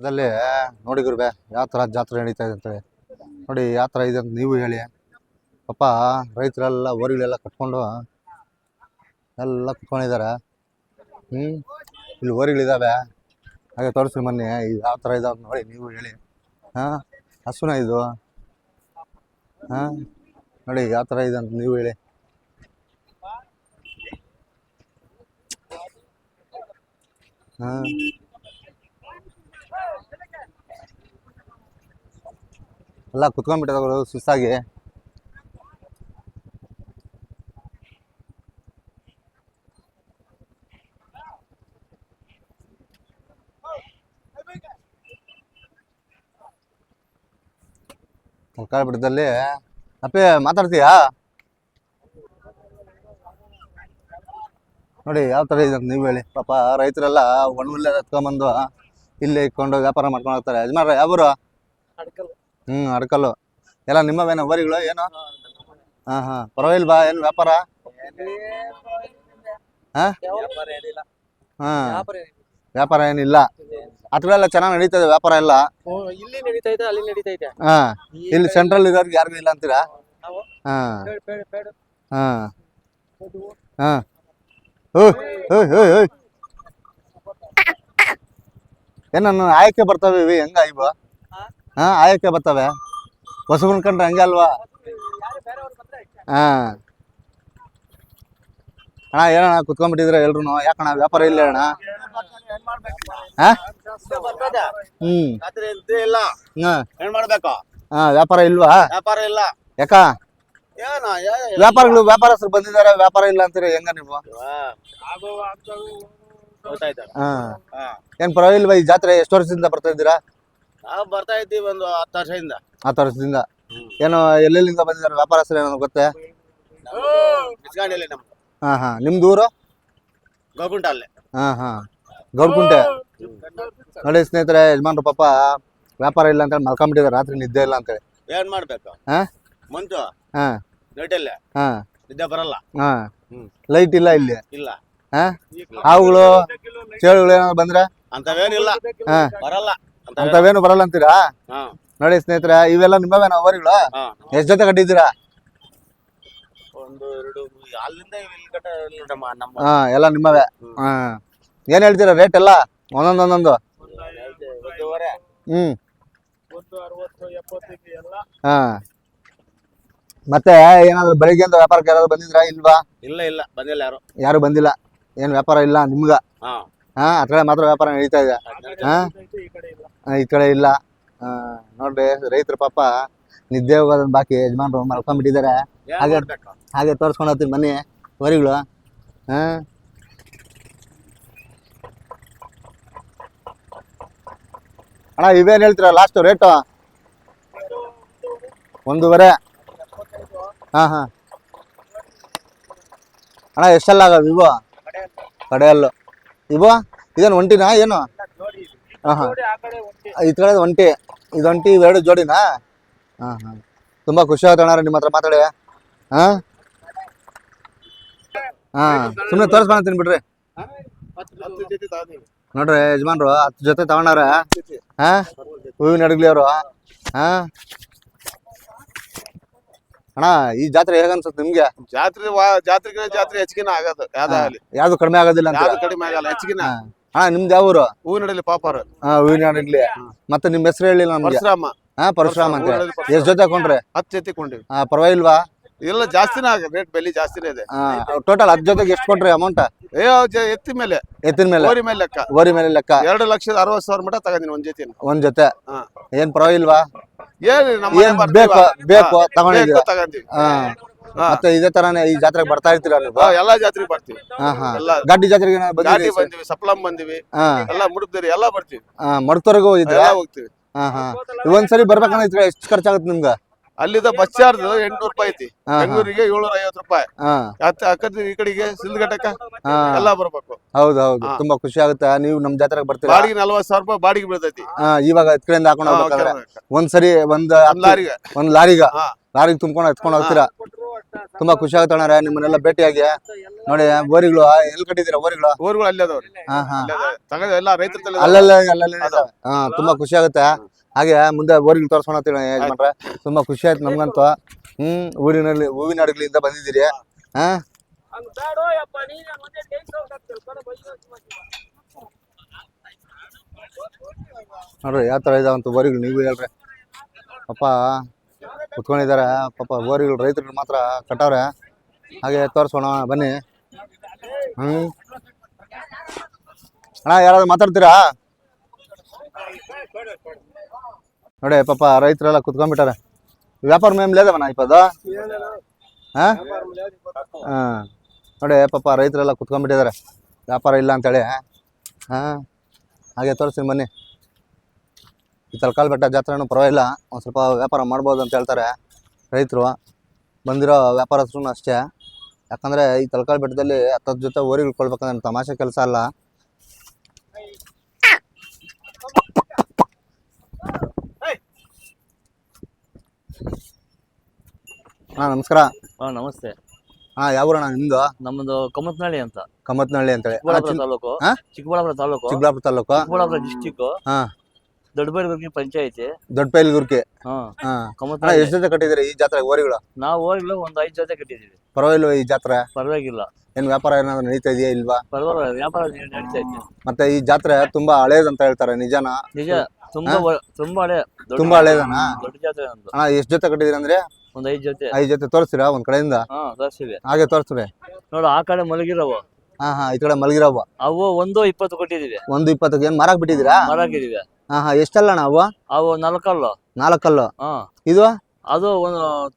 ಅದಲ್ಲಿ ನೋಡಿ ಗುರುಬೆ ಯಾವ ಥರ ಜಾತ್ರೆ ನಡೀತಾ ಇದೆ ಅಂತೇಳಿ ನೋಡಿ ಯಾವ ಥರ ಇದೆ ಅಂತ ನೀವು ಹೇಳಿ. ಪಾಪ ರೈತರೆಲ್ಲ ಊರುಗಳೆಲ್ಲ ಕಟ್ಕೊಂಡು ಎಲ್ಲ ಕುತ್ಕೊಂಡಿದ್ದಾರೆ. ಇಲ್ಲಿ ಊರುಗಳಿದ್ದಾವೆ, ಹಾಗೆ ತೋರಿಸ್ರಿ ಮೊನ್ನೆ ಯಾವ ಥರ ಇದಾವೆ ನೋಡಿ ನೀವು ಹೇಳಿ. ಹಸುನ ಇದು ನೋಡಿ ಯಾವ ಥರ ಇದೆ ಅಂತ ನೀವು ಹೇಳಿ. ಎಲ್ಲ ಕುತ್ಕೊಂಡ್ಬಿಟ್ಟಿದ್ರು ಸುಸ್ತಾಗಿ. ತರಕಾರಿ ಬಿಡದಲ್ಲಿ ಅಪ್ಪೆ ಮಾತಾಡ್ತೀಯಾ ನೋಡಿ ಯಾವ ಥರ ಇದೆ ಅಂತ ನೀವು ಹೇಳಿ. ಪಾಪ ರೈತರೆಲ್ಲ ಒಣಹುಲ್ಲೆ ಎತ್ಕೊಂಬಂದು ಇಲ್ಲಿ ಇಟ್ಕೊಂಡು ವ್ಯಾಪಾರ ಮಾಡ್ಕೊಂಡು ಹೋಗ್ತಾರೆ. ಯಜಮಾನ್ರ ಯಾವರು? ಅಡ್ಕಲ್ಲು. ಎಲ್ಲ ನಿಮ್ಮವೇನ ಊರಿಗಳು ಏನು? ಪರವಾಗಿಲ್ವಾ ಏನು ವ್ಯಾಪಾರ? ವ್ಯಾಪಾರ ಏನಿಲ್ಲ. ಆ ಕಡೆ ಎಲ್ಲ ಚೆನ್ನಾಗಿ ನಡೀತದೆ ವ್ಯಾಪಾರ ಎಲ್ಲ? ಇಲ್ಲಿ ನಡೀತೈತೆ, ಅಲ್ಲಿ ನಡೀತೈತೆ. ಇಲ್ಲಿ ಸೆಂಟ್ರಲ್ ಇರೋರ್ಗೆ ಯಾರಿಗೂ ಇಲ್ಲ ಅಂತೀರಾ? ಏನ ಆಯಕ್ಕೆ ಬರ್ತವೆ ಇವಿ ಹೆಂಗ ಇವ? ಆಯಕ್ಕೆ ಬರ್ತವೆ ಹೊಸಗುನ್ ಕಂಡ್ರೆ ಹಂಗೆ ಅಲ್ವಾ? ಅಣ್ಣ ಏನಣ್ಣ ಕುತ್ಕೊಂಡ್ಬಿಟ್ಟಿದ್ರೆ ಎಲ್ರು? ಯಾಕಣ್ಣ ವ್ಯಾಪಾರ ಇಲ್ಲ ಅಣ್ಣ? ವ್ಯಾಪಾರ ಇಲ್ವಾ? ವ್ಯಾಪಾರ ಇಲ್ಲ. ಯಾಕ ವ್ಯಾಪಾರಸ್ಥರು ಬಂದಿದ್ದಾರೆ ವ್ಯಾಪಾರ ಇಲ್ಲ ಅಂತೀರ ಹೆಂಗ ನೀವು? ಏನ್ ಪರವಾಗಿಲ್ವಾ? ಈ ಜಾತ್ರೆ ಎಷ್ಟು ವರ್ಷದಿಂದ ಬರ್ತಾ ಇದ್ದೀರಾ? ನಾವು ಬರ್ತಾ ಇದ್ದೀವಿ ಒಂದು 10 ವರ್ಷದಿಂದ. 10 ವರ್ಷದಿಂದ. ಏನು ಎಲ್ಲೆಲ್ಲಿಂದ ಬಂದಿದ್ದಾರೆ ವ್ಯಾಪಾರಸ್ಥರು ಏನೋ ಗೊತ್ತೇ? ನಿಮ್ದು ಊರು? ಗೌಗುಂಟೆ ಅಲ್ಲೇ. ಗೌಡ್ಕುಂಟೆ. ನೋಡಿ ಸ್ನೇಹಿತರೆ, ಯಜಮಾನ್ರು ಪಾಪ ವ್ಯಾಪಾರ ಇಲ್ಲ ಅಂತ ಮಲ್ಕೊಂಡ್ಬಿಟ್ಟಿದ್ದಾರೆ, ರಾತ್ರಿ ನಿದ್ದೆ ಇಲ್ಲ ಅಂತೇಳಿ. ಏನ್ ಮಾಡ್ಬೇಕು? ಮುಂಚೆ ನೈಟಲ್ಲೇ ನಿದ್ದೆ ಬರಲ್ಲ. ಲೈಟ್ ಇಲ್ಲ ಇಲ್ಲಿ. ಇಲ್ಲ. ಹಾವುಗಳು ಚೇಳುಗಳು ಏನಾದ್ರು ಬಂದ್ರೆ ಅಂತವೇನಿಲ್ಲ, ಬರಲ್ಲ. ಅಂತವೇನು ಬರಲ್ಲ ಅಂತೀರಾ? ನೋಡಿ ಸ್ನೇಹಿತರೆ, ಇವೆಲ್ಲ ನಿಮ್ಮವೇನ ಊರುಗಳು? ಎಷ್ಟ್ ಜೊತೆ ಕಟ್ಟಿದ್ದೀರಾ? ಒಂದು 2 ಅಲ್ಲಿಂದ ಎಲ್ಲ ನಿಮ್ಮವೇ. ಏನ್ ಹೇಳ್ತೀರಾ ರೇಟ್ ಎಲ್ಲ ಒಂದೊಂದೊಂದೊಂದು? ಮತ್ತೆ ಏನಾದ್ರು ಬೆಳಿಗ್ಗೆಯಿಂದ ವ್ಯಾಪಾರಕ್ಕೆ ಯಾರಾದ್ರು ಬಂದಿದ್ರಾ ಇಲ್ವಾ? ಇಲ್ಲ ಇಲ್ಲ, ಬಂದಿಲ್ಲ. ಯಾರು ಬಂದಿಲ್ಲ. ಏನ್ ವ್ಯಾಪಾರ ಇಲ್ಲ ನಿಮ್ಗ? ಆ ಕಡೆ ಮಾತ್ರ ವ್ಯಾಪಾರ ನಡೀತಾ ಇದೆ, ಈ ಕಡೆ ಇಲ್ಲ. ನೋಡ್ರಿ ರೈತರು ಪಾಪ ನಿದ್ದೆ ಹೋಗೋದನ್ನ ಬಾಕಿ ಯಜಮಾನ್ರು ಮಲ್ಕೊಂಡ್ಬಿಟ್ಟಿದ್ದಾರೆ. ಹಾಗೆ ತೋರ್ಸ್ಕೊಂಡು ಹೋಗ್ತೀನಿ ಬನ್ನಿ ಊರುಗಳು. ಅಣ್ಣ ಇವೇನು ಹೇಳ್ತೀರಾ ಲಾಸ್ಟ್ ರೇಟು? 1.5. ಅಣ್ಣ ಎಷ್ಟೆಲ್ಲ ಆಗವು ಇವು? ಕಡೆಯಲ್ಲು ಇವು? ಇದೇನು ಒಂಟಿನಾ ಏನು? ಈ ಕಡೆ ಒಂಟಿ, ಇದು ಒಂಟಿ, ಇವೆರಡು ಜೋಡಿನಾ? ತುಂಬಾ ಖುಷಿ ಆಯ್ತು ಅಣ್ಣ ನಿಮ್ಮ ಹತ್ರ ಮಾತಾಡಿ. ಸುಮ್ಮನೆ ತೋರಿಸ್ಕೊಂತೀನಿ ಬಿಡ್ರಿ. ನೋಡ್ರಿ ಯಜಮಾನ್ರು 10 ಜೊತೆ ತಗೊಂಡಾರ. ಹೂವಿನ ಅಡಗ್ಲಿ ಅವರು. ಅಣ್ಣ ಈ ಜಾತ್ರೆ ಹೇಗನ್ಸುತ್ತೆ ನಿಮ್ಗೆ? ಜಾತ್ರೆ ಹೆಚ್ಚಿಗೆ ಆಗೋದು ಯಾವ್ದು ಕಡಿಮೆ ಆಗೋದಿಲ್ಲ ಅಂತ? ಕಡಿಮೆ ಆಗಲ್ಲ, ಹೆಚ್ಚಿಗೆ. ನಿಮ್ದು ಯಾವ ಊರು? ಹೂವಿನ ಅಡಗ್ಲಿ ಪಾಪಾರ. ಹೂವಿನ ಅಡಗ್ಲಿ. ಮತ್ತೆ ನಿಮ್ ಹೆಸರು ಹೇಳಿಲ್ಲ ನಮ್ಗೆ? ಪರಶುರಾಮ ಅಂತ. ಎಷ್ಟ್ ಜೊತೆ ಕೊಂಡ್ರೆ? 10 ಜೊತೆ ಕೊಂಡಿವಿ. ಪರವಾಗಿಲ್ವಾ? ಇಲ್ಲ, ಜಾಸ್ತಿನೇ ಆಗ ರೇಟ್, ಬೆಲೆ ಜಾಸ್ತಿನೇ ಇದೆ. ಟೋಟಲ್ 10 ಜೊತೆಗೆ ಎಷ್ಟು ಕೊಟ್ರಿ ಅಮೌಂಟ್? ಎತ್ತಿನ ಮೇಲೆ. ಓರಿ ಮೇಲೆ ಲೆಕ್ಕ. 2,60,000 ಮಟ ತಗೊಂಡಿನಿ ಒಂದ್ ಜೊತೆ. ಏನ್ ಪರವಾಗಿಲ್ವಾ? ಬೇಕು ತಗೊಂಡಿದ್ದೀವಿ. ಮತ್ತೆ ಇದೇ ತರಾನೇ ಈ ಜಾತ್ರೆಗೆ ಬರ್ತಾ ಇರ್ತೀರಾ ನೀವು? ಎಲ್ಲಾ ಜಾತ್ರೆಗೆ ಬರ್ತೀವಿ. ಗಾಡಿ ಜಾತ್ರೆಗೆ ಬಂದಿವಿ, ಸಪ್ಲಂ ಬಂದಿವಿ, ಎಲ್ಲ ಮುಡುಕ್ದೇರಿ ಎಲ್ಲ ಬರ್ತೀವಿ. ಮಡ್ತವರೆಗೂ ಹೋಗ್ತೀವಿ. ಒಂದ್ಸರಿ ಬರ್ಬೇಕಂದ್ರೆ ಎಷ್ಟು ಖರ್ಚಾಗುತ್ತೆ ನಿಮ್ಗೆ? ಅಲ್ಲಿಂದ ಬಸ್ ಚಾರ್ಜ್ 800 ರೂಪಾಯಿ ಐತಿ. ಬೆಂಗಳೂರಿಗೆ 750 ರೂಪಾಯಿ. ಈ ಕಡೆಗೆ ಸಿಲ್ಘಟ್ಟಕ್ಕ ಎಲ್ಲ ಬರ್ಬೇಕು. ಹೌದೌದು, ತುಂಬಾ ಖುಷಿ ಆಗುತ್ತೆ. ನೀವು ನಮ್ ಜಾತ್ರೆಗೆ ಬರ್ತೀರಾ? ಬಾಡಿಗೆ 40,000 ರೂಪಾಯಿ ಬಾಡಿಗೆ ಬೀಳ್ತೈತಿ. ಇವಾಗ ಎತ್ಕಡೆಯಿಂದ ಹಾಕೊಂಡು ಹೋಗ್ಬೇಕಾದ್ರೆ ಒಂದ್ಸರಿ ಲಾರಿಗೆ ತುಂಬ್ಕೊಂಡು ಎತ್ಕೊಂಡು ಹೋಗ್ತೀರಾ? ತುಂಬಾ ಖುಷಿ ಆಗುತ್ತಣ್ಣ ನಿಮ್ಮನ್ನೆಲ್ಲ ಭೇಟಿಯಾಗಿ. ನೋಡಿ ಬೋರಿಗಳು ಎಲ್ಲಿ ಕಟ್ಟಿದ್ದೀರಾ ಬೋರಿಗಳು? ಊರುಗಳು ಅಲ್ಲೇ ಅದಾವ್ರಿ. ಹಾ ಹಾ ತಗದ ಎಲ್ಲ ರೈತರ ತಲೆ ಅಲ್ಲಲ್ಲೇ ಇದಾವೆ. ಹಾ ತುಂಬಾ ಖುಷಿ ಆಗುತ್ತೆ. ಹಾಗೆ ಮುಂದೆ ಬೋರಿಗಳು ತೋರ್ಸೋಣ ಯಜಮಾನ್ರೆ. ತುಂಬಾ ಖುಷಿ ಆಯ್ತು ನಮ್ಗಂತೂ. ಊರಿನಲ್ಲಿ ಹೂವಿನ ಹಡಗಲಿಂದ ಬಂದಿದ್ದೀರಿ. ಹಾ ನೋಡ್ರಿ ಯಾವ ತರ ಇದಾವಂತ ಬೋರಿಗಳು, ನೀವು ಹೇಳ್ರಿ. ಪಾಪ ಕುತ್ಕೊಂಡಿದ್ದಾರೆ ಪಾಪ ಬೋರಿಗಳು, ರೈತರು ಮಾತ್ರ ಕಟ್ಟವ್ರೆ. ಹಾಗೆ ತೋರಿಸೋಣ ಬನ್ನಿ. ಅಣ್ಣ ಯಾರಾದ್ರು ಮಾತಾಡ್ತೀರಾ? ನೋಡಿ ಪಾಪ ರೈತರೆಲ್ಲ ಕುತ್ಕೊಂಡ್ಬಿಟ್ಟಾರೆ. ವ್ಯಾಪಾರ ಮೇಮ್ ಲೇದವಣ್ಣ ಇಪ್ಪದು. ಹಾ ನೋಡಿ ಪಾಪ ರೈತರೆಲ್ಲ ಕುತ್ಕೊಂಡ್ಬಿಟ್ಟಿದ್ದಾರೆ, ವ್ಯಾಪಾರ ಇಲ್ಲ ಅಂತೇಳಿ. ಹಾ ಹಾಗೆ ತೋರಿಸ್ತೀನಿ ಬನ್ನಿ. ಈ ತಲಕಾಲ್ ಬೆಟ್ಟ ಜಾತ್ರೆನೂ ಪರವಾಗಿಲ್ಲ, ಒಂದು ಸ್ವಲ್ಪ ವ್ಯಾಪಾರ ಮಾಡ್ಬೋದು ಅಂತ ಹೇಳ್ತಾರೆ ರೈತರು. ಬಂದಿರೋ ವ್ಯಾಪಾರಸ್ಥರು ಅಷ್ಟೇ. ಯಾಕಂದರೆ ಈ ತಲಕಾಲ್ ಬೆಟ್ಟದಲ್ಲಿ 10 ಜೊತೆ ಊರಿಗೆ ಕೊಳ್ಬೇಕಂದ್ರೆ ತಮಾಷೆ ಕೆಲಸ ಅಲ್ಲ. ಹಾಂ ನಮಸ್ಕಾರ. ನಮಸ್ತೆ. ಯಾವ ಊರಣ್ಣ ನಿಮ್ದು? ನಮ್ಮದು ಕಮತ್ನಹಳ್ಳಿ ಅಂತ. ಕಮತ್ನಹಳ್ಳಿ ಅಂತೇಳಿ. ಚಿಕ್ಕಬಳ್ಳಾಪುರ ತಾಲೂಕು. ಚಿಕ್ಕಬಳ್ಳಾಪುರ ತಾಲೂಕು. ಚಿಕ್ಕಬಳ್ಳಾಪುರ ತಾಲೂಕು. ಚಿಕ್ಕಬಳ್ಳಾಪುರ ಡಿಸ್ಟಿಕ್. ದೊಡ್ಡಬೈಲಗುರ್ಗಿ ಪಂಚಾಯತಿ. ದೊಡ್ಡಬೈಲಗುರ್ಗಿ. ಕಮತ್ನಹಳ್ಳಿ. ಎಷ್ಟು ಜೊತೆ ಕಟ್ಟಿದ್ದೀರಿ ಈ ಜಾತ್ರೆ ಊರಿಗಳು? ನಾವು ಊರಿಗಳು ಒಂದು 5 ಜೊತೆ ಕಟ್ಟಿದ್ದೀವಿ. ಪರವಾಗಿಲ್ವ ಈ ಜಾತ್ರೆ? ಪರವಾಗಿಲ್ಲ. ಏನ್ ವ್ಯಾಪಾರ ಏನಾದ್ರು ನಡೀತಾ ಇದೆಯಾ ಇಲ್ವಾ? ಪರವಾಗಿಲ್ಲ, ವ್ಯಾಪಾರ ನಡೀತಾ ಇದೆ. ಮತ್ತೆ ಈ ಜಾತ್ರೆ ತುಂಬಾ ಹಳೇದಂತ ಹೇಳ್ತಾರೆ, ನಿಜನಾ? ನಿಜ. ತುಂಬಾ ಹಳೆ. ತುಂಬಾ ಹಳೇದನಾ? ದೊಡ್ಡ ಜಾತ್ರೆ ನಮ್ದು. ಎಷ್ಟು ಜೊತೆ ಕಟ್ಟಿದಿರಿ ಅಂದ್ರೆ? ಒಂದು 5 ಜೊತೆ. 5 ಜೊತೆ ತೋರಿಸ್ತೀರಾ ಒಂದ್ ಕಡೆಯಿಂದ? ತೋರಿಸ್ತೀವಿ. ಹಾಗೆ ತೋರಿಸ್ತೀವಿ. ನೋಡು, ಆ ಕಡೆ ಮಲಗಿರವು. ಈ ಕಡೆ ಮಲಗಿರವ. ಅವು 1.20 ಕೊಟ್ಟಿದೀವಿ. 1.20 ಏನ್ ಮಾರಾಕ್ ಬಿಟ್ಟಿದ್ದೀರಾ? ಮಾರಾಕಿದೀವಿ. ಎಷ್ಟಲ್ಲ ಅವು? ಅವು 4 ಕಲ್ಲು. 4 ಕಲ್ಲು. ಇದು? ಅದು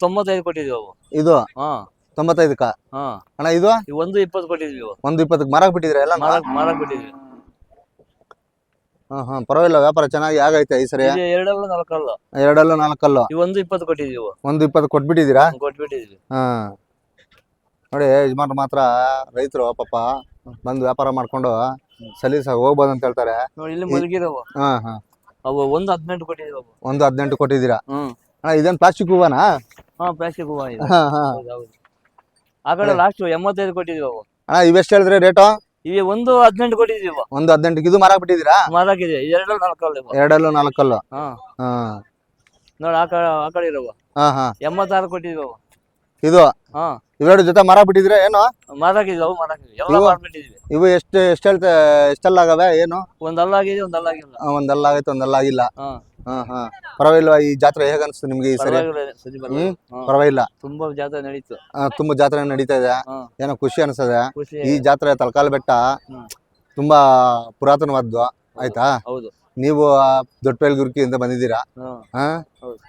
95 ಕೊಟ್ಟಿದೀವಿ ಅವು. ಇದು 95ಕ್ಕ? ಅಣ್ಣ ಇದು 1.20 ಕೊಟ್ಟಿದೀವಿ. 1.20 ಮಾರಾಕ್ ಬಿಟ್ಟಿದ್ದೀರಾ ಎಲ್ಲ? ಮಾರಾಕ್ ಬಿಟ್ಟಿದೀವಿ. ಪರವಾಗಿಲ್ಲ, ವ್ಯಾಪಾರ ಚೆನ್ನಾಗಿ ಆಗೈತೆ ಈ ಸರಿ. 2 4 ಕಲ್ಲು. 2 4 ಕಲ್ಲು. 1.20 ಕೊಟ್ಟಿದೀವಿ. 1.20 ಕೊಟ್ಬಿಟ್ಟಿದ್ದೀರಾ? ಕೊಟ್ಬಿಟ್ಟಿದೀವಿ. ನೋಡಿ ಯಜಮಾನ್ರು ಮಾತ್ರ ರೈತರು ಪಾಪ ಬಂದು ವ್ಯಾಪಾರ ಮಾಡ್ಕೊಂಡು ಸಲೀಸಾಗಿ ಹೋಗ್ಬೋದು ಅಂತ ಹೇಳ್ತಾರೆ. ನೋಡಿ ಇಲ್ಲಿ ಮಲಗಿರವು. ಅವು 1.18 ಕೊಟ್ಟಿದೀವಿ. 1.18 ಕೊಟ್ಟಿದ್ದೀರಾ? ಅಣ್ಣ ಇದೇನು ಪ್ಲಾಸ್ಟಿಕ್ ಹೂವನಾ? ಪ್ಲಾಸ್ಟಿಕ್ ಹೂವ ಇದೆ. ಆ ಕಡೆ ಲಾಸ್ಟ್ 85 ಕೊಟ್ಟಿದೀವಿ ಅವು. ಅಣ್ಣ ಇವೆಷ್ಟು ಹೇಳಿದ್ರೆ ರೇಟು? ಇವೆ 1.18 ಕೊಟ್ಟಿದೀವಿ. 1.18 ಇದು ಮಾರಾಕ್ ಬಿಟ್ಟಿದ್ದೀರಾ? ಮಾರಾಕಿದೆ. 2 4 ಕಲ್ಲು. 2 4 ಕಲ್ಲು. ನೋಡಿ ಆ ಕಡೆ ಇರವು. 86 ಕೊಟ್ಟಿದೀವಿ ಅವು. ಇದು ಇವೆರಡು ಜೊತೆ ಮಾರಾಕ್ ಬಿಟ್ಟಿದ್ರೆ ಏನು? ಮಾರಾಕಿದ್ವಿ. ಅವು ಮಾರಾಕಿದ್ವಿ. ಎಲ್ಲ ಮಾರ್ಬಿಟ್ಟಿದ್ವಿ. ಇವು ಎಷ್ಟೆಲ್ಲ ಆಗವೆ ಏನು? ಒಂದಲ್ಲ ಆಗಿದೆ, ಒಂದಲ್ಲ ಆಗಿಲ್ಲ. ಒಂದಲ್ಲ ಆಗೈತೆ, ಒಂದಲ್ಲ ಆಗಿಲ್ಲ. ಪರವಾಗಿಲ್ವಾ ಈ ಜಾತ್ರೆ ಹೇಗ ಅನ್ಸುತ್ತೆ ನಿಮ್ಗೆ ಈ ಸರಿ? ಪರವಾಗಿಲ್ಲ, ತುಂಬಾ ಜಾತ್ರೆ ನಡೀತು. ತುಂಬಾ ಜಾತ್ರೆ ನಡೀತಾ ಇದೆ, ಏನೋ ಖುಷಿ ಅನ್ಸದೆ. ಖುಷಿ. ಈ ಜಾತ್ರೆ ತಲಕಾಲ್ ಬೆಟ್ಟ ತುಂಬಾ ಪುರಾತನವಾದ್ದು ಆಯ್ತಾ? ಹೌದು. ನೀವು ದೊಡ್ಡಬೈಲಗುರ್ಗಿಯಿಂದ ಬಂದಿದ್ದೀರಾ.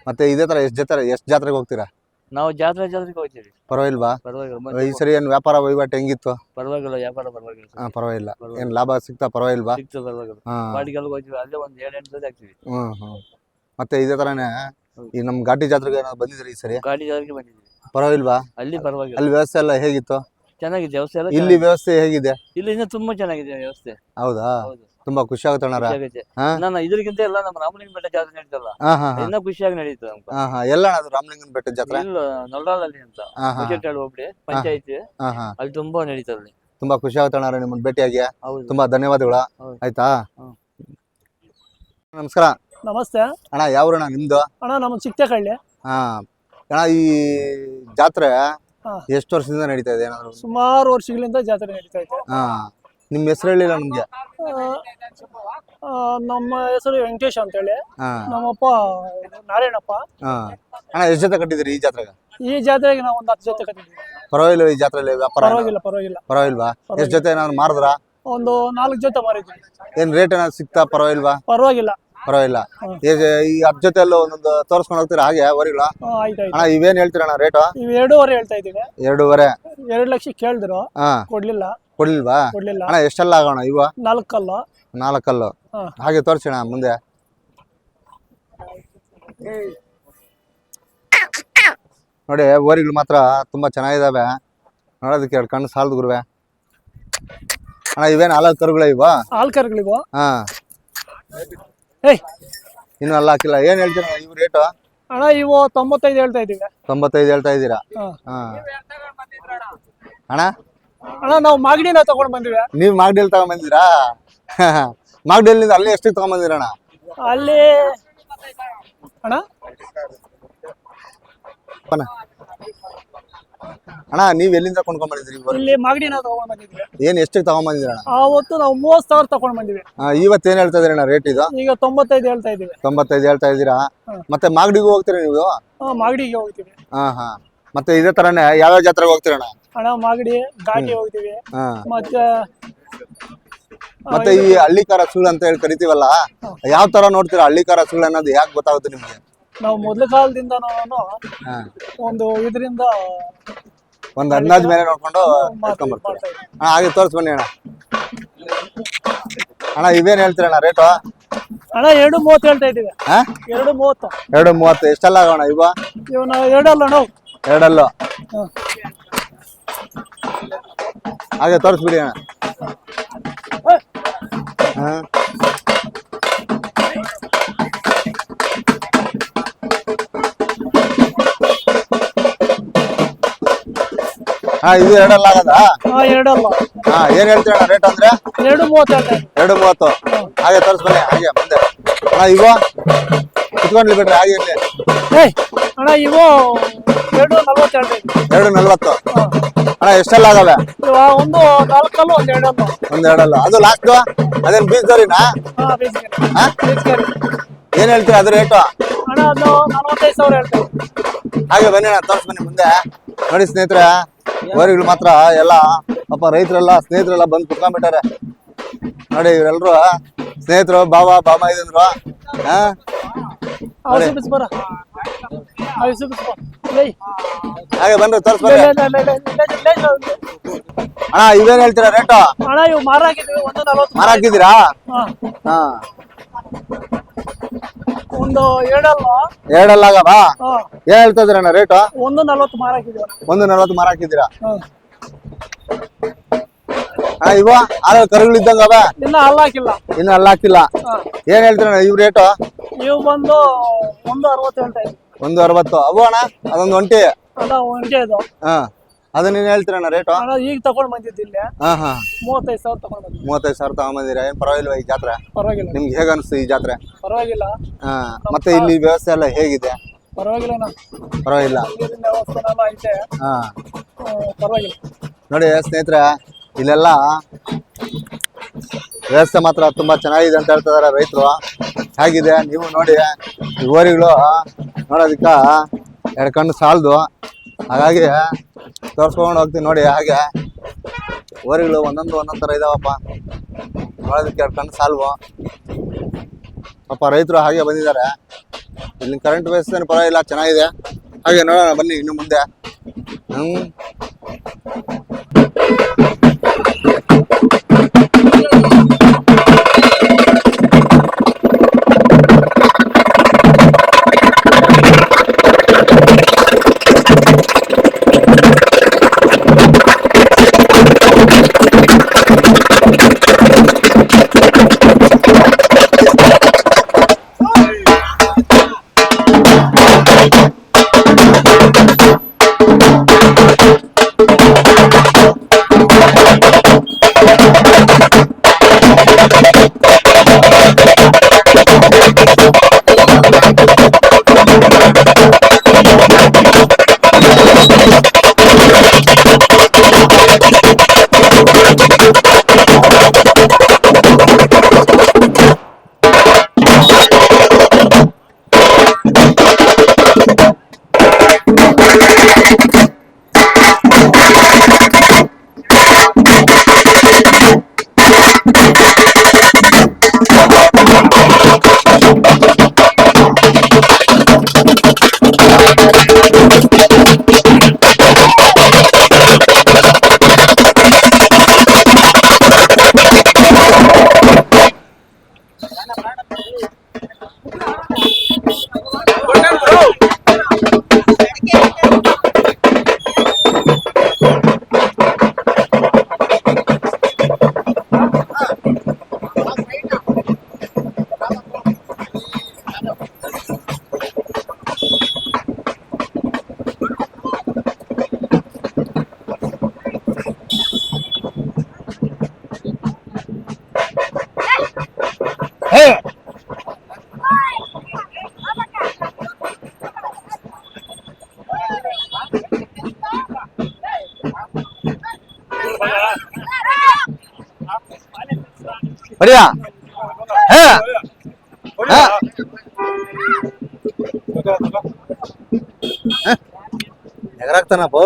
ಮತ್ತೆ ಇದೇ ತರ ಎಷ್ಟ್ ಜಾತ್ರೆಗೆ ಹೋಗ್ತೀರಾ? ನಾವು ಜಾತ್ರೆಗೆ ಹೋಗ್ತೀವಿ. ಪರವಾಗಿಲ್ವಾ? ಪರವಾಗಿಲ್ಲ. ಈ ಸರಿ ಏನ್ ವ್ಯಾಪಾರ ವಹಿವಾಟು ಹೆಂಗಿತ್ತು? ಪರವಾಗಿಲ್ಲ, ವ್ಯಾಪಾರ ಪರವಾಗಿಲ್ಲ. ಪರವಾಗಿಲ್ಲ. ಏನ್ ಲಾಭ ಸಿಗ್ತಾ? ಪರವಾಗಿಲ್ವಾ? ಸಿಕ್ತು, ಪರವಾಗಿಲ್ಲ. ಪಾಟಿಗೆಲ್ಲ ಹೋಗ್ತೀವಿ, ಅಲ್ಲೇ ಒಂದ್ 7-8 ಜೊತೆ ಹಾಕ್ತಿವಿ. ಮತ್ತೆ ಇದೇ ತರಾನೇ ಈ ನಮ್ ಘಾಟಿ ಜಾತ್ರೆಗೆ ಏನಾದ್ರು ಬಂದಿದ್ರಿ ಈ ಸರಿ? ಗಾಡಿ ಜಾತ್ರೆಗೆ ಬಂದಿದ್ವಿ. ಪರವಾಗಿಲ್ವಾ? ಅಲ್ಲಿ ಪರವಾಗಿಲ್ಲ. ಅಲ್ಲಿ ವ್ಯವಸ್ಥೆ ಎಲ್ಲ ಹೇಗಿತ್ತು? ಚೆನ್ನಾಗಿದೆ ವ್ಯವಸ್ಥೆ ಎಲ್ಲ. ಇಲ್ಲಿ ವ್ಯವಸ್ಥೆ ಹೇಗಿದೆ? ಇಲ್ಲಿ ಇನ್ನೂ ತುಂಬಾ ಚೆನ್ನಾಗಿದೆ ವ್ಯವಸ್ಥೆ. ಹೌದಾ? ತುಂಬಾ ಖುಷಿ ಆಗುತ್ತೆ ಅಣ್ಣ. ನಾನು ಇದಕ್ಕಿಂತ ಎಲ್ಲ ನಮ್ಮ ರಾಮಲಿಂಗ ಬೆಟ್ಟ ಜಾತ್ರೆ ನಡೀತಲ್ಲ, ಇನ್ನೂ ಖುಷಿಯಾಗಿ ನಡೀತು. ಎಲ್ಲ ಅದು ರಾಮಲಿಂಗನ ಬೆಟ್ಟ ಜಾತ್ರೆ ಇಲ್ಲ, ನಲ್ಲಾಳಲ್ಲಿ ಅಂತ ಹೋಗ್ಬಿಡಿ ಪಂಚಾಯತಿ, ಅಲ್ಲಿ ತುಂಬಾ ನಡೀತದೆ. ತುಂಬಾ ಖುಷಿ ಆಗುತ್ತೆ ಅಣ್ಣ ನಿಮ್ಮನ್ನ ಭೇಟಿಯಾಗಿ. ತುಂಬಾ ಧನ್ಯವಾದಗಳು. ಆಯ್ತಾ? ನಮಸ್ಕಾರ. ನಮಸ್ತೆ ಅಣ್ಣ. ಯಾವ ಊರಣ್ಣ ನಿಮ್ದು? ಅಣ್ಣ ನಮ್ಮ ಚಿಕ್ಕಕಳ್ಳಿ. ಅಣ್ಣ ಈ ಜಾತ್ರೆ ಎಷ್ಟು ವರ್ಷದಿಂದ ನಡೀತಾ ಇದೆ? ಏನಾದ್ರು ಸುಮಾರು ವರ್ಷಗಳಿಂದ ಜಾತ್ರೆ ನಡೀತಾ ಇದೆ. ನಿಮ್ಮ ಹೆಸರು ಹೇಳಿಲ್ಲ ನಮ್ಗೆ. ನಮ್ಮ ಹೆಸರು ವೆಂಕಟೇಶ್ ಅಂತ ಹೇಳಿ, ನಮ್ಮಪ್ಪ ನಾರಾಯಣಪ್ಪ. ಅಣ್ಣ ಎಷ್ಟು ಜೊತೆ ಕಟ್ಟಿದಿರಿ ಈ ಜಾತ್ರೆಗೆ? ಈ ಜಾತ್ರೆಗೆ ನಾವು ಒಂದು 10 ಜೊತೆ ಕಟ್ಟಿದ್ವಿ. ಪರವಾಗಿಲ್ಲ ಈ ಜಾತ್ರೆಯಲ್ಲಿ ವ್ಯಾಪಾರ? ಪರವಾಗಿಲ್ಲ. ಪರವಾಗಿಲ್ವಾ? ಎಷ್ಟು ಜೊತೆ ಏನಾದ್ರು ಮಾರಿದ್ರಾ? ಒಂದು 4 ಜೊತೆ ಮಾರಿದ್ವಿ. ಏನ್ ರೇಟ್ ಏನಾದ್ರು ಸಿಗ್ತಾ? ಪರವಾಗಿಲ್ವಾ? ಪರವಾಗಿಲ್ಲ. ಈ 10 ಜೊತೆ ಎಲ್ಲ ಒಂದೊಂದು ತೋರಿಸ್ಕೊಂಡು ಹೋಗ್ತೀರಾ ಹಾಗೆ ವರಿಗಳ? ಆಯ್ತು. ಅಣ್ಣ ಇವೇನ್ ಹೇಳ್ತೀರಣ್ಣ ರೇಟು? ಇವ್ 2.5 ಹೇಳ್ತಾ ಇದೀವಿ. 2.5? 2 ಲಕ್ಷ ಕೇಳಿದ್ರು, ಕೊಡ್ಲಿಲ್ವಾ? ಅಣ್ಣ ಎಷ್ಟೆಲ್ಲ ಆಗೋಣ ಇವ? 4 ಕಲ್ಲು. 4 ಕಲ್ಲು. ಹಾಗೆ ತೋರಿಸೋಣ ಮುಂದೆ. ನೋಡಿ ಓರಿಗಳು ಮಾತ್ರ ತುಂಬಾ ಚೆನ್ನಾಗಿದಾವೆ, ನೋಡೋದಕ್ಕೆ 2 ಕಣ್ಣು ಸಾಲದು ಗುರುವೆ. ಅಣ್ಣ ಇವೇನ್ ಹಾಲು ಕರುಗಳ ಇವ? ಹಾಲು ಕರುಗಳಿವ. ಇನ್ನು ಅಲ್ಲ ಹಾಕಿಲ್ಲ. ಏನ್ ಹೇಳ್ತೀರಾ ಇವ್ ರೇಟು? ಅಣ್ಣ ಇವು 95 ಹೇಳ್ತಾ ಇದೀವಿ. 95 ಹೇಳ್ತಾ ಇದ್ದೀರಾ? ಅಣ್ಣ ಅಣ್ಣ ನಾವು ಮಾಗಡಿನ ತಗೊಂಡ್ ಬಂದಿವಿ. ನೀವು ಮಾಗಡಿಯಲ್ಲಿ ತಗೊಂಬಂದಿರಾ? ಮಾಗಡಿಯಲ್ಲಿಂದ ಅಲ್ಲಿ ಎಷ್ಟಕ್ಕೆ ತಗೊಂಬಂದಿರಣ್ಣ? ಅಲ್ಲಿ ಅಣ್ಣ ಅಣ್ಣ ನೀವ್ ಎಲ್ಲಿಂದ ಕೊಂಡ್ಕೊಂಡ್ಬಂದಿದ್ರಿ? ಇಲ್ಲಿ ಮಾಗಡಿನ ತಗೊಂಡ್ ಬಂದಿದ್ವಿ. ಏನ್ ಎಷ್ಟಕ್ಕೆ ತಗೊಂಬಂದಿರಣ್ಣ? ಅವತ್ತು ನಾವು 30,000 ತಗೊಂಡ್ ಬಂದಿವಿ. ಇವತ್ತು ಏನ್ ಹೇಳ್ತಾ ಇದೀರಣ್ಣ ರೇಟ್ ಇದು? ಈಗ 95 ಹೇಳ್ತಾ ಇದೀವಿ. 95 ಹೇಳ್ತಾ ಇದೀರಾ? ಮತ್ತೆ ಮಾಗಡಿಗೂ ಹೋಗ್ತೀರಾ ನೀವು? ಮಾಗಡಿಗೆ ಹೋಗ್ತೀವಿ. ಹಾ ಮತ್ತೆ ಇದೇ ತರನೇ ಯಾವ್ಯಾವ ಜಾತ್ರೆಗೆ ಹೋಗ್ತೀರಣ್ಣ? ಅಣ್ಣ ಮಾಗಡಿ ಘಾಟಿ ಹೋಗ್ತೀವಿ. ಮತ್ತೆ ಮತ್ತೆ ಈ ಹಳ್ಳಿಕಾರ ಸುಳ್ಳು ಅಂತ ಹೇಳಿ ಕರಿತೀವಲ್ಲ, ಯಾವ ತರ ನೋಡ್ತೀರಾ ಹಳ್ಳಿಕಾರ ಸುಳ್ಳು ಅನ್ನೋದು ಯಾಕೆ ಗೊತ್ತಾಗುತ್ತೆ ನಿಮ್ಗೆ? ನಾವು ಮೊದಲ ಕಾಲದಿಂದ ಹಾ. ಒಂದು ಇದರಿಂದ ಒಂದ್ ಅಂದಾಜ್ ಮೇಲೆ ನೋಡ್ಕೊಂಡು ಎತ್ಕೊಂಡ್ಬರ್ತೀವಿ. ಹಾಗೆ ತೋರ್ಸ್ ಬನ್ನಿ ಅಣ್ಣ. ಅಣ್ಣ ಇವೇನ್ ಹೇಳ್ತೀರಣ್ಣ ರೇಟು? ಅಣ್ಣ 2.30 ಹೇಳ್ತಾ ಇದೀವಿ. 2.30. 2.30 ಎಷ್ಟೆಲ್ಲ ಆಗೋಣ ಇವ? ಇವನ 2 ಅಲ್ಲ ನಾವು. 2 ಅಲ್ಲ. ಹಾಗೆ ತೋರಿಸ್ಬಿಡಿ ಅಣ್ಣ. ಇದು 2 ಅಲ್ಲ ಆಗದ? 2 ಅಲ್ಲ. ಏನ್ ಹೇಳ್ತೀರಣ್ಣ ರೇಟ್ ಅಂದ್ರೆ? 2.30 ಹೇಳ್ತಾ ಇದೀವಿ. 2.30. ಹಾಗೆ ತೋರಿಸ್ಬನ್ನಿ ಹಾಗೆ ಮುಂದೆ. ಇವ ಕುತ್ಕೊಂಡ್ಲಿ ಬಿಡ್ರಿ ಹಾಗೆ ಇರ್ಲಿ. ಅಣ್ಣ ಇವು 2.40 ಹೇಳ್ತಾ ಇದೀವಿ. 2.40. ಅಣ್ಣ ಎಷ್ಟೆಲ್ಲ ಆಗವೆ? ಒಂದು 4 ಅಲ್ಲ, ಒಂದು 2 ಅಲ್ಲ. ಒಂದ್ 2 ಅಲ್ಲ. ಅದು ಲಾಸ್ಟ್ ಅದೇನ್ ಬೀಜದವ್ರಿನಾ? ಏನ್ ಹೇಳ್ತೀರಾ ಅದು ರೇಟು? ಅಣ್ಣ ಅದು 45,000 ಹೇಳ್ತಾ ಇದೀವಿ. ಹಾಗೆ ಬನ್ನಿ ಅಣ್ಣ ತೋರ್ಸ್ ಬನ್ನಿ ಮುಂದೆ. ನೋಡಿ ಸ್ನೇಹಿತರೆ, ಓರಿಗಳು ಮಾತ್ರ ಎಲ್ಲ ಪಾಪ ರೈತರೆಲ್ಲ ಸ್ನೇಹಿತರೆಲ್ಲ ಬಂದು ಕುತ್ಕೊಂಡ್ಬಿಟ್ಟಾರೆ ನೋಡಿ. ಇವರೆಲ್ರು ಸ್ನೇಹಿತರು ಬಾಮ ಇದಂದ್ರು. ಹಾಗೆ ಬನ್ರಿ ತೋರ್ಸ್ ಬರ್ರಿ ಅಣ್ಣ. ಇವೇನ್ ಹೇಳ್ತೀರಾ ರೇಟು? ಅಣ್ಣ ಇವು ಮಾರಾಕಿದ್ದೀವಿ. 1.40 ಮಾರಾಕಿದ್ದೀರಾ? ಹಾ ಒಂದು 2 ಅಲ್ಲ. 2 ಅಲ್ಲ ಆಗವ? ಏನ್ ಹೇಳ್ತಾ ಇದ್ದೀರಣ್ಣ ರೇಟು? 1.40 ಮಾರಾಕಿದ್ದೀವಿ. 1.40 ಮಾರಾಕಿದ್ದೀರಾ? ಇವ ಕರುಗಳು ಇದ್ದಂಗ ಅವ? ಇನ್ನ ಹಲ್ಲ ಹಾಕಿಲ್ಲ. ಇನ್ನು ಹಲ್ಲ ಹಾಕಿಲ್ಲ. ಏನ್ ಹೇಳ್ತೀರಣ್ಣ ಇವ್ ರೇಟು? ಇವು ಬಂದು 1.60 ಹೇಳ್ತಾ ಇದ್ದೀವಿ. 1.60. ಅವು ಅಣ್ಣ ಅದೊಂದು ಒಂಟಿ? ಅದ ಒಂಟಿ ಅದು. ಅದನ್ನ ಏನ್ ಹೇಳ್ತೀರಣ್ಣ ರೇಟು? ಈಗ ತಗೊಂಡ್ ಬಂದಿದ್ದಿಲ್ಲ. 35,000 ತಗೊಂಡ್ ಬಂದಿದ್ವಿ. 35,000 ತಗೊಂಬಂದಿರಾ? ಏನ್ ಪರವಾಗಿಲ್ವಾ ಈ ಜಾತ್ರೆ? ಪರವಾಗಿಲ್ಲ. ನಿಮ್ಗೆ ಹೇಗ ಅನಿಸ್ತು ಈ ಜಾತ್ರೆ? ಪರವಾಗಿಲ್ಲ. ಮತ್ತೆ ಇಲ್ಲಿ ವ್ಯವಸ್ಥೆ ಎಲ್ಲ ಹೇಗಿದೆ? ಪರವಾಗಿಲ್ಲ. ಪರವಾಗಿಲ್ಲ. ಐತೆ. ಪರವಾಗಿಲ್ಲ. ನೋಡಿ ಸ್ನೇಹಿತರೆ, ಇಲ್ಲೆಲ್ಲ ವ್ಯವಸ್ಥೆ ಮಾತ್ರ ತುಂಬಾ ಚೆನ್ನಾಗಿದೆ ಅಂತ ಹೇಳ್ತಾ ಇದಾರೆ ರೈತರು. ಹೇಗಿದೆ ನೀವು ನೋಡಿ. ಈ ಓರಿಗಳು ನೋಡೋದಕ್ಕ 2 ಕಣ್ಣು ಸಾಲದು. ಹಾಗಾಗಿ ತೋರ್ಸ್ಕೊಂಡು ಹೋಗ್ತೀನಿ ನೋಡಿ. ಹಾಗೆ ಓರಿಗಳು ಒಂದೊಂದು ಥರ ಇದಾವಪ್ಪ ನೋಡೋದಕ್ಕೆ. 2 ಕಣ್ಣು ಸಾಲ್ವು. ಪಾಪ ರೈತರು ಹಾಗೆ ಬಂದಿದ್ದಾರೆ. ಇಲ್ಲಿ ಕರೆಂಟ್ ವ್ಯವಸ್ಥೆ ಪರವಾಗಿಲ್ಲ, ಚೆನ್ನಾಗಿದೆ. ಹಾಗೆ ನೋಡೋಣ ಬನ್ನಿ ಇನ್ನು ಮುಂದೆ. ಹೊಡಿಯಾ ಹೇ ಹಾ ಎಗರಾಗ್ತಾನ ಬೌ